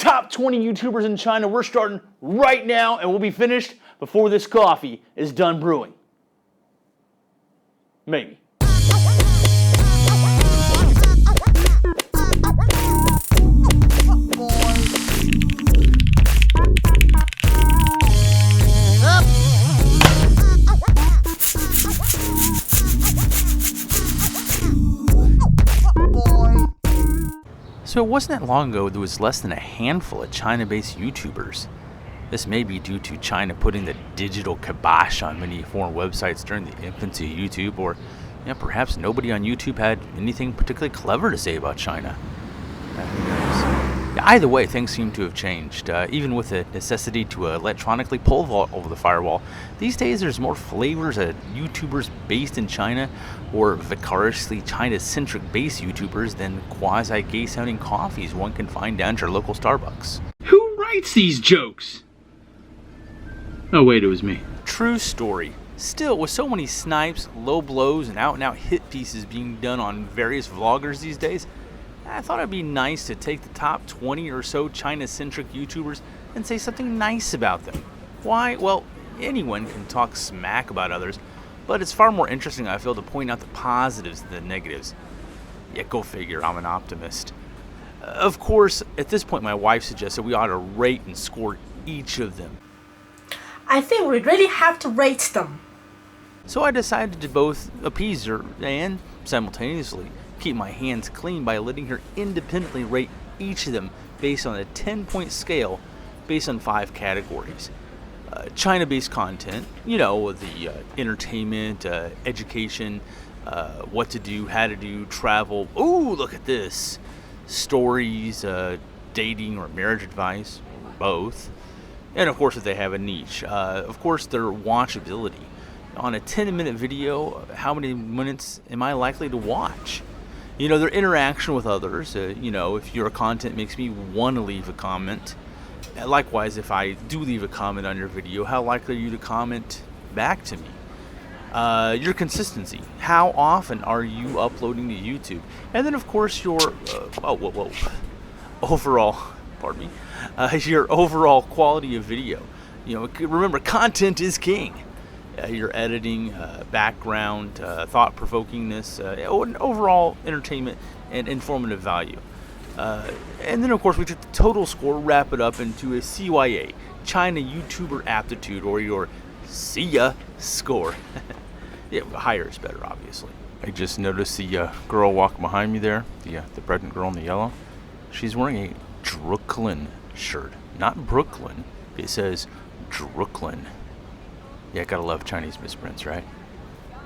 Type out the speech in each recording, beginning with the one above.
top 20 YouTubers in China. We're starting right now, and we'll be finished before this coffee is done brewing. Maybe. So it wasn't that long ago there was less than a handful of China-based YouTubers. This may be due to China putting the digital kibosh on many foreign websites during the infancy of YouTube, or perhaps nobody on YouTube had anything particularly clever to say about China. Who knows? Either way, things seem to have changed. Even with the necessity to electronically pull vault over the firewall, these days there's more flavors of YouTubers based in China or vicariously China-centric based YouTubers than quasi-gay sounding coffees one can find down at your local Starbucks. Who writes these jokes? Oh wait, it was me. True story. Still, with so many snipes, low blows, and out-and-out hit pieces being done on various vloggers these days, I thought it'd be nice to take the top 20 or so China-centric YouTubers and say something nice about them. Why? Well, anyone can talk smack about others, but it's far more interesting, I feel, to point out the positives than the negatives. Yeah, go figure, I'm an optimist. Of course, at this point, my wife suggested we ought to rate and score each of them. I think we really have to rate them. So I decided to both appease her and simultaneously keep my hands clean by letting her independently rate each of them based on a 10-point scale based on 5 categories. China-based content, the entertainment, education, what to do, how to do, travel. Ooh, look at this. Stories, dating or marriage advice, or both. And of course, if they have a niche. Of course, their watchability. On a 10-minute video, how many minutes am I likely to watch? Their interaction with others. If your content makes me want to leave a comment. Likewise, if I do leave a comment on your video, how likely are you to comment back to me? Your consistency. How often are you uploading to YouTube? And then, of course, your overall, pardon me, your overall quality of video. Remember, content is king. Your editing, background, thought-provokingness, overall entertainment and informative value. And then, of course, we took the total score, wrap it up into a CYA, China YouTuber Aptitude, or your SIA score. Yeah, higher is better, obviously. I just noticed the girl walking behind me there, the pregnant girl in the yellow. She's wearing a Brooklyn shirt. Not Brooklyn. It says Brooklyn. Yeah, gotta love Chinese misprints, right?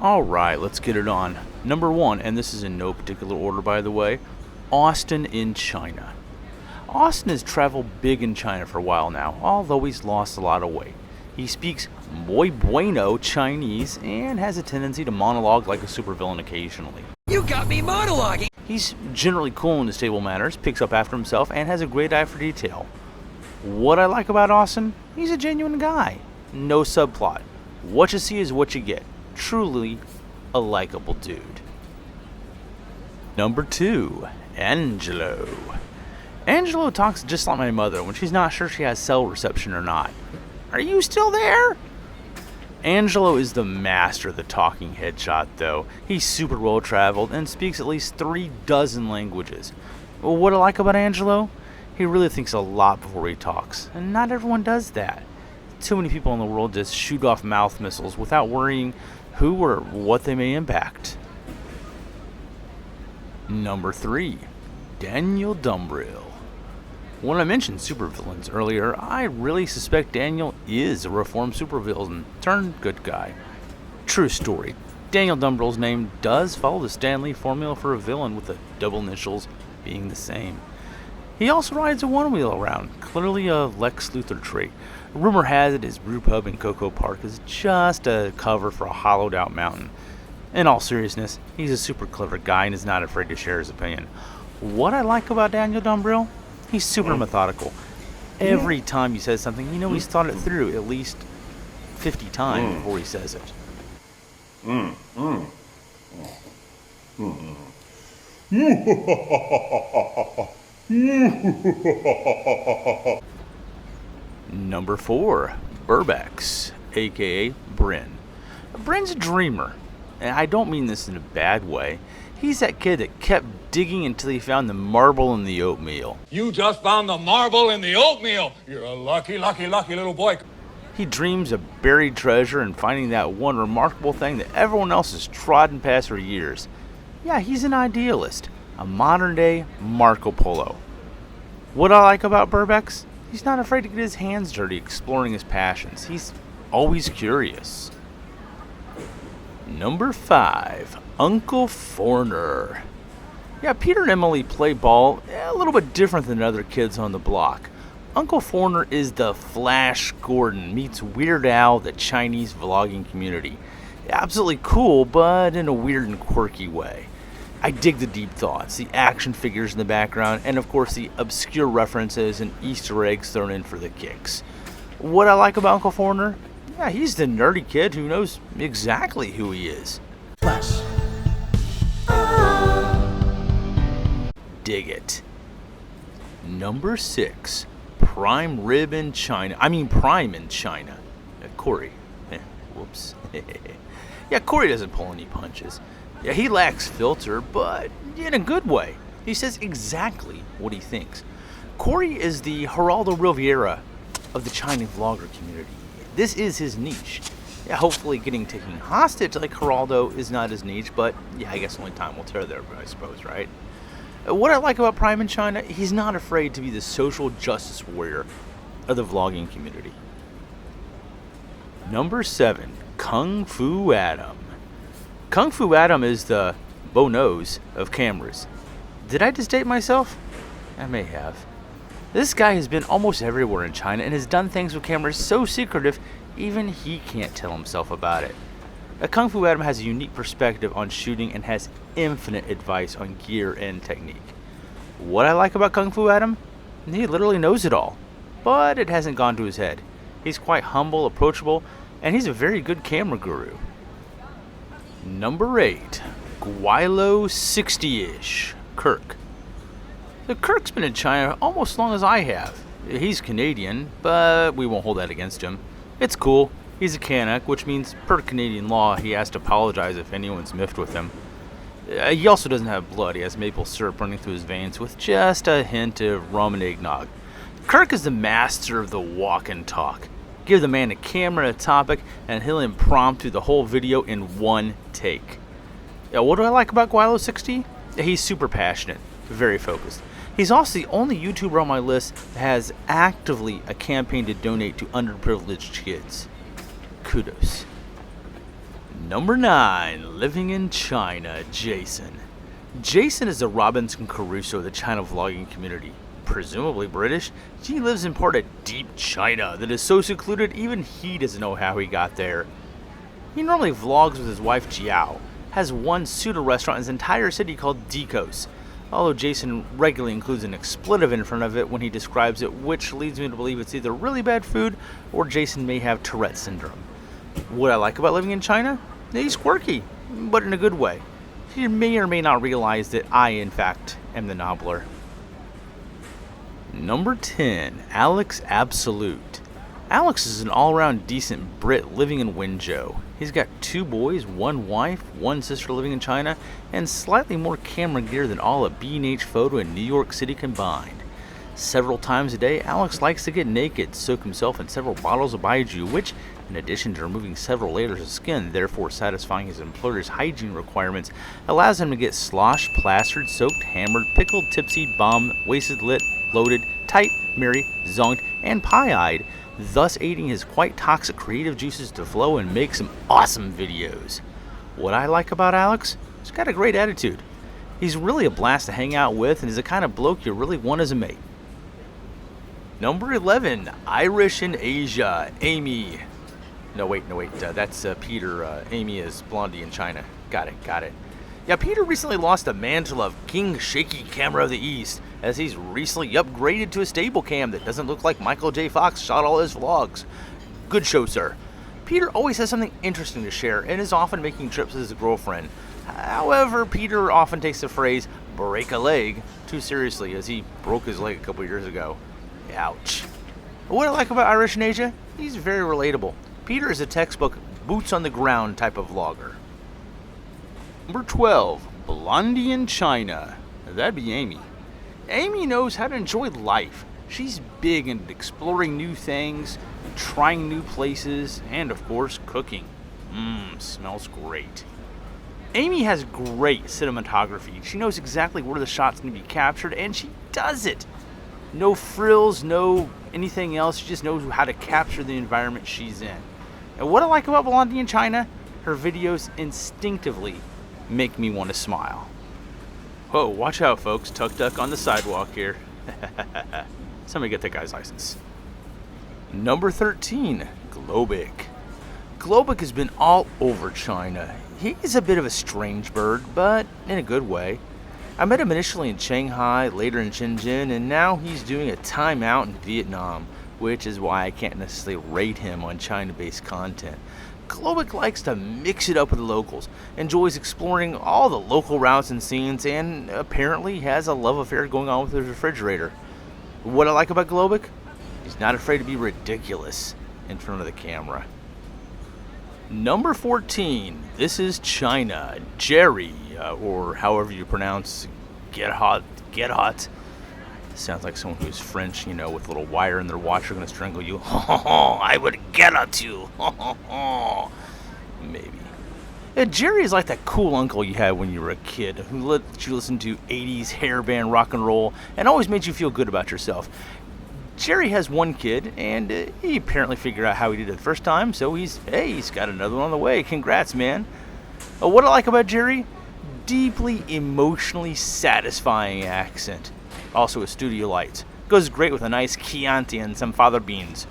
Alright, let's get it on. Number 1, and this is in no particular order, by the way, Austin in China. Austin has traveled big in China for a while now, although he's lost a lot of weight. He speaks muy bueno Chinese and has a tendency to monologue like a supervillain occasionally. You got me monologuing! He's generally cool in his table manners, picks up after himself, and has a great eye for detail. What I like about Austin? He's a genuine guy. No subplot. What you see is what you get. Truly a likable dude. Number 2, Angelo. Angelo talks just like my mother when she's not sure she has cell reception or not. Are you still there? Angelo is the master of the talking headshot, though. He's super well traveled and speaks at least 3 dozen languages. Well, what I like about Angelo? He really thinks a lot before he talks, and not everyone does that. Too many people in the world just shoot off mouth missiles without worrying who or what they may impact. Number 3, Daniel Dumbrill. When I mentioned supervillains earlier, I really suspect Daniel is a reformed supervillain turned good guy. True story. Daniel Dumbrill's name does follow the Stan Lee formula for a villain, with the double initials being the same. He also rides a one-wheel around, clearly a Lex Luthor trait. Rumor has it his brew pub in Cocoa Park is just a cover for a hollowed-out mountain. In all seriousness, he's a super clever guy and is not afraid to share his opinion. What I like about Daniel Dumbrill? He's super methodical. Every time he says something, he's thought it through at least 50 times before he says it. Number 4, Burbax, aka Bryn. Bryn's a dreamer, and I don't mean this in a bad way. He's that kid that kept digging until he found the marble in the oatmeal. You just found the marble in the oatmeal. You're a lucky, lucky, lucky little boy. He dreams of buried treasure and finding that one remarkable thing that everyone else has trodden past for years. Yeah, he's an idealist, a modern-day Marco Polo. What I like about Burbax? He's not afraid to get his hands dirty exploring his passions. He's always curious. Number 5, UncleForeigner. Yeah, Peter and Emily play ball a little bit different than other kids on the block. UncleForeigner is the Flash Gordon meets Weird Al, the Chinese vlogging community. Absolutely cool, but in a weird and quirky way. I dig the deep thoughts, the action figures in the background, and of course the obscure references and Easter eggs thrown in for the kicks. What I like about UncleForeigner? Yeah, he's the nerdy kid who knows exactly who he is. Flash. Dig it. Number 6, Prime in China. Corey. Whoops. Yeah, Corey doesn't pull any punches. Yeah, he lacks filter, but in a good way. He says exactly what he thinks. Corey is the Geraldo Rivera of the China vlogger community. This is his niche. Yeah, hopefully getting taken hostage like Geraldo is not his niche, but yeah, I guess only time will tell there, I suppose, right? What I like about Prime in China, he's not afraid to be the social justice warrior of the vlogging community. Number 7, Kung Fu Adam. Kung Fu Adam is the Bo Nose of cameras. Did I just date myself? I may have. This guy has been almost everywhere in China and has done things with cameras so secretive, even he can't tell himself about it. Kung Fu Adam has a unique perspective on shooting and has infinite advice on gear and technique. What I like about Kung Fu Adam? He literally knows it all, but it hasn't gone to his head. He's quite humble, approachable, and he's a very good camera guru. Number 8, Guilo 60-ish, Kirk. The Kirk's been in China almost as long as I have. He's Canadian, but we won't hold that against him. It's cool. He's a Canuck, which means per Canadian law he has to apologize if anyone's miffed with him. He also doesn't have blood. He has maple syrup running through his veins with just a hint of rum and eggnog. Kirk is the master of the walk and talk. Give the man a camera and a topic, and he'll impromptu the whole video in one take. What do I like about Guilo 60? He's super passionate, very focused. He's also the only YouTuber on my list that has actively a campaign to donate to underprivileged kids. Kudos. Number 9, living in China, Jason. Jason is the Robinson Crusoe of the China vlogging community. Presumably British, he lives in part of deep China that is so secluded even he doesn't know how he got there. He normally vlogs with his wife Jiao, has one pseudo restaurant in his entire city called Decos, although Jason regularly includes an expletive in front of it when he describes it, which leads me to believe it's either really bad food or Jason may have Tourette syndrome. What I like about living in China? He's quirky, but in a good way. He may or may not realize that I, in fact, am the nobbler. Number 10, Alex Absolute. Alex is an all-around decent Brit living in Wenzhou. He's got 2 boys, 1 wife, 1 sister living in China, and slightly more camera gear than all of B&H Photo and New York City combined. Several times a day, Alex likes to get naked, soak himself in several bottles of baijiu, which, in addition to removing several layers of skin, therefore satisfying his employer's hygiene requirements, allows him to get sloshed, plastered, soaked, hammered, pickled, tipsy, bombed, wasted, lit, loaded, tight, merry, zonked, and pie-eyed, thus aiding his quite toxic creative juices to flow and make some awesome videos. What I like about Alex? He's got a great attitude. He's really a blast to hang out with and is the kind of bloke you really want as a mate. Number 11, Irish in Asia, Amy. No, wait, that's Peter. Amy is Blondie in China. Got it. Yeah, Peter recently lost the mantle of King Shaky Camera of the East, as he's recently upgraded to a stable cam that doesn't look like Michael J. Fox shot all his vlogs. Good show, sir. Peter always has something interesting to share and is often making trips with his girlfriend. However, Peter often takes the phrase break a leg too seriously, as he broke his leg a couple years ago. Ouch. What I like about Irish in Asia, he's very relatable. Peter is a textbook boots on the ground type of vlogger. Number 12, Blondie in China. That'd be Amy. Amy knows how to enjoy life. She's big into exploring new things, trying new places, and of course, cooking. Smells great. Amy has great cinematography. She knows exactly where the shots need to be captured, and she does it. No frills, no anything else. She just knows how to capture the environment she's in. And what I like about Blondie in China, her videos instinctively make me want to smile. Whoa, watch out, folks. Tuk Tuk on the sidewalk here. Somebody get that guy's license. Number 13, Globic. Globic has been all over China. He's a bit of a strange bird, but in a good way. I met him initially in Shanghai, later in Shenzhen, and now he's doing a time out in Vietnam, which is why I can't necessarily rate him on China-based content. Globic likes to mix it up with the locals, enjoys exploring all the local routes and scenes, and apparently has a love affair going on with his refrigerator. What I like about Globic? He's not afraid to be ridiculous in front of the camera. Number 14, this is China. Jerry, or however you pronounce get hot. Sounds like someone who's French, with a little wire in their watch are going to strangle you. I would get at you. Maybe. Jerry is like that cool uncle you had when you were a kid who let you listen to 80s hair band rock and roll and always made you feel good about yourself. Jerry has one kid, and he apparently figured out how he did it the first time, so he's got another one on the way. Congrats, man. What I like about Jerry? Deeply emotionally satisfying accent. Also a studio lights. Goes great with a nice Chianti and some fava beans.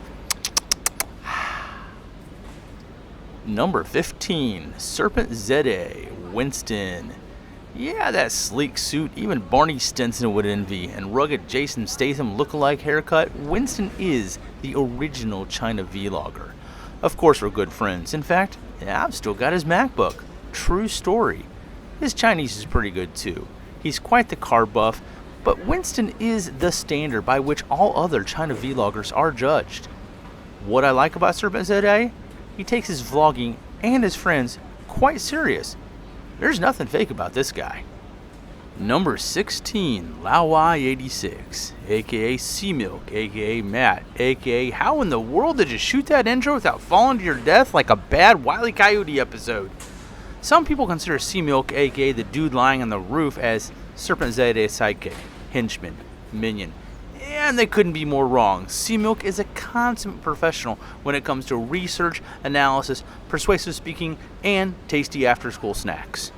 Number 15, Serpent ZA, Winston. Yeah, that sleek suit, even Barney Stinson would envy, and rugged Jason Statham lookalike haircut, Winston is the original China vlogger. Of course, we're good friends. In fact, I've still got his MacBook. True story. His Chinese is pretty good too. He's quite the car buff, but Winston is the standard by which all other China vloggers are judged. What I like about Serpent ZA? He takes his vlogging and his friends quite serious. There's nothing fake about this guy. Number 16, Lawai86, aka Sea Milk, aka Matt, aka how in the world did you shoot that intro without falling to your death like a bad Wile E. Coyote episode? Some people consider Sea Milk, aka the dude lying on the roof, as Serpent ZA's sidekick, henchman, minion. And they couldn't be more wrong. Sea Milk is a consummate professional when it comes to research, analysis, persuasive speaking, and tasty after-school snacks.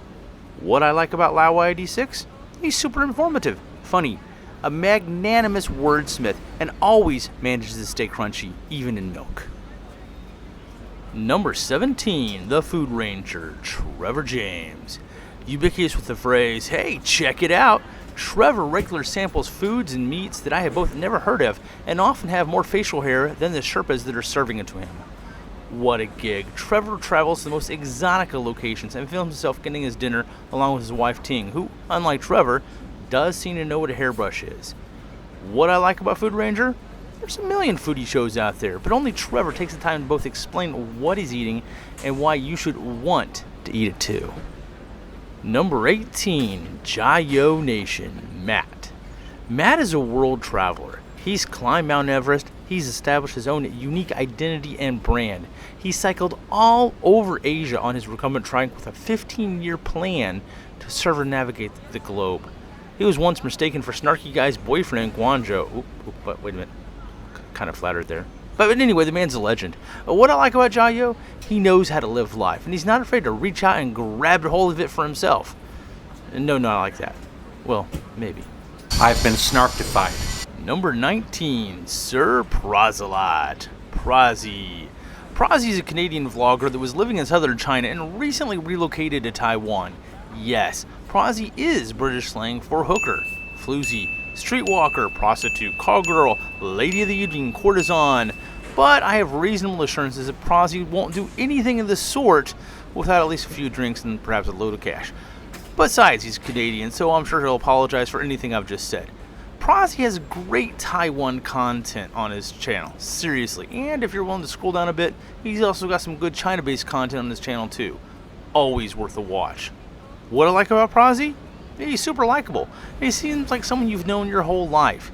What I like about Lawai86? He's super informative, funny, a magnanimous wordsmith, and always manages to stay crunchy, even in milk. Number 17, the Food Ranger, Trevor James. Ubiquitous with the phrase, hey, check it out. Trevor regularly samples foods and meats that I have both never heard of and often have more facial hair than the Sherpas that are serving it to him. What a gig. Trevor travels to the most exotic of locations and films himself getting his dinner along with his wife Ting, who, unlike Trevor, does seem to know what a hairbrush is. What I like about Food Ranger? There's a million foodie shows out there, but only Trevor takes the time to both explain what he's eating and why you should want to eat it too. Number 18, Jayo Nation, Matt. Matt is a world traveler. He's climbed Mount Everest. He's established his own unique identity and brand. He cycled all over Asia on his recumbent trike with a 15-year plan to circumnavigate the globe. He was once mistaken for SnarkyGuy's boyfriend in Guangzhou. But wait a minute. Kind of flattered there. But anyway, the man's a legend. What I like about Jayo, he knows how to live life, and he's not afraid to reach out and grab a hold of it for himself. No, not like that. Well, maybe. I've been snarktified. Number 19, Sir Prozelot, Prozy. Prozy is a Canadian vlogger that was living in southern China and recently relocated to Taiwan. Yes, Prozy is British slang for hooker, floozy, streetwalker, prostitute, callgirl, lady of the evening, courtesan, but I have reasonable assurances that Prozy won't do anything of the sort without at least a few drinks and perhaps a load of cash. Besides, he's Canadian, so I'm sure he'll apologize for anything I've just said. Prozy has great Taiwan content on his channel, seriously, and if you're willing to scroll down a bit, he's also got some good China-based content on his channel too. Always worth a watch. What I like about Prozy? He's super likable. He seems like someone you've known your whole life.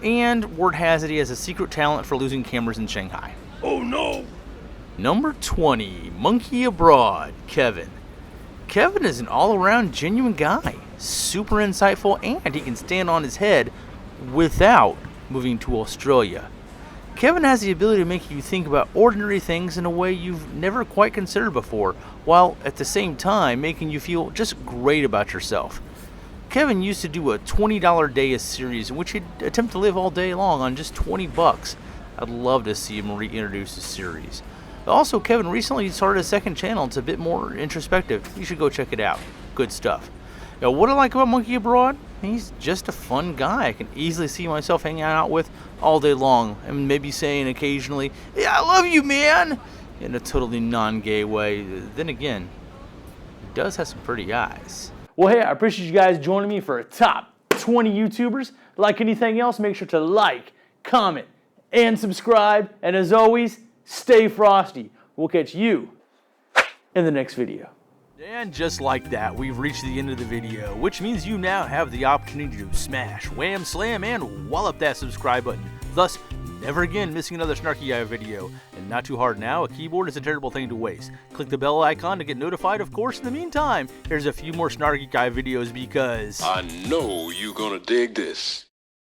And word has it he has a secret talent for losing cameras in Shanghai. Oh no! Number 20, Monkey Abroad, Kevin. Kevin is an all-around genuine guy, super insightful, and he can stand on his head without moving to Australia. Kevin has the ability to make you think about ordinary things in a way you've never quite considered before, while at the same time making you feel just great about yourself. Kevin used to do a $20 day a series in which he'd attempt to live all day long on just $20. I'd love to see him reintroduce the series. Also, Kevin recently started a second channel. It's a bit more introspective. You should go check it out. Good stuff. Now, what I like about Monkey Abroad? He's just a fun guy. I can easily see myself hanging out with all day long, and maybe saying occasionally, "Yeah, I love you, man," in a totally non-gay way. Then again, he does have some pretty eyes. Well, hey, I appreciate you guys joining me for a top 20 YouTubers. Like anything else, make sure to like, comment, and subscribe. And as always, stay frosty. We'll catch you in the next video. And just like that, we've reached the end of the video, which means you now have the opportunity to smash, wham, slam, and wallop that subscribe button. Thus, never again missing another SnarkyGuy video. And not too hard now, a keyboard is a terrible thing to waste. Click the bell icon to get notified, of course. In the meantime, here's a few more SnarkyGuy videos because I know you're gonna dig this.